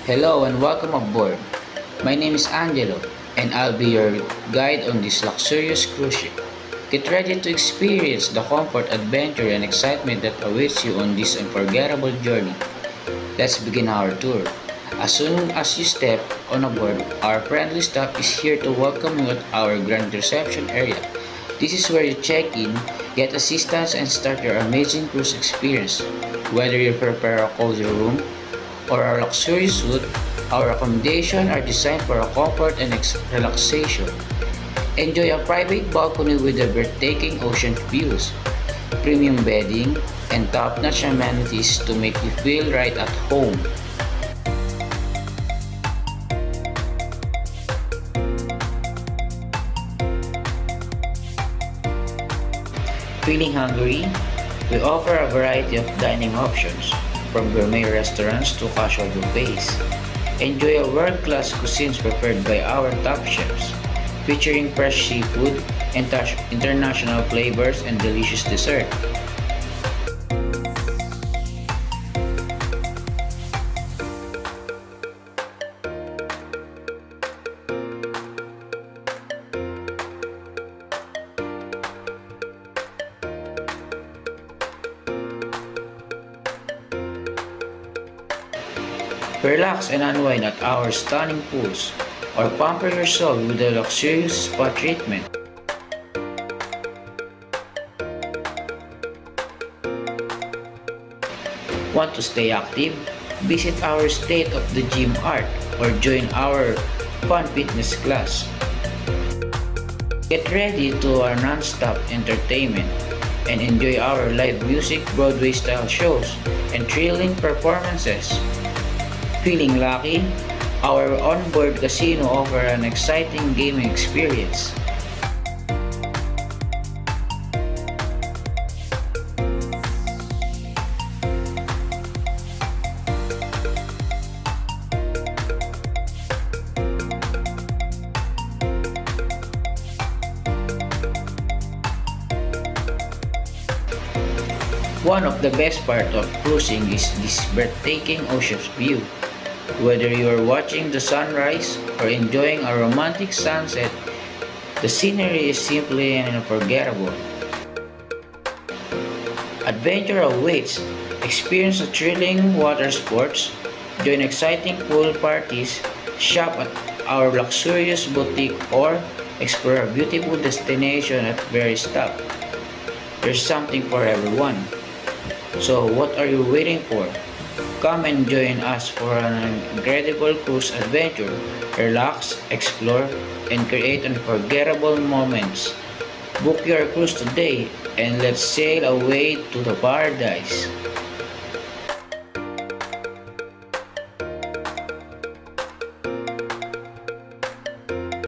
Hello and welcome aboard. My name is Angelo and I'll be your guide on this luxurious cruise ship. Get ready to experience the comfort, adventure, and excitement that awaits you on this unforgettable journey. Let's begin our tour. As soon as you step on board, our friendly staff is here to welcome you at our grand reception area. This is where you check in, get assistance, and start your amazing cruise experience. Whether you prepare a cozy room or a luxurious suite, our accommodation are designed for a comfort and relaxation. Enjoy a private balcony with the breathtaking ocean views, premium bedding, and top-notch amenities to make you feel right at home. Feeling hungry? We offer a variety of dining options, from gourmet restaurants to casual buffets. Enjoy a world-class cuisines prepared by our top chefs, featuring fresh seafood, international flavors, and delicious dessert. Relax and unwind at our stunning pools, or pamper yourself with a luxurious spa treatment. Want to stay active? Visit our State of the Gym Art or join our fun fitness class. Get ready to our non-stop entertainment and enjoy our live music, Broadway-style shows, and thrilling performances. Feeling lucky? Our onboard casino offers an exciting gaming experience. One of the best parts of cruising is this breathtaking ocean's view. Whether you are watching the sunrise or enjoying a romantic sunset, the scenery is simply unforgettable. Adventure awaits. Experience a thrilling water sports, join exciting pool parties, shop at our luxurious boutique, or explore a beautiful destination at very stop. There's something for everyone. So what are you waiting for? Come and join us for an incredible cruise adventure. Relax, explore, and create unforgettable moments. Book your cruise today and let's sail away to the paradise.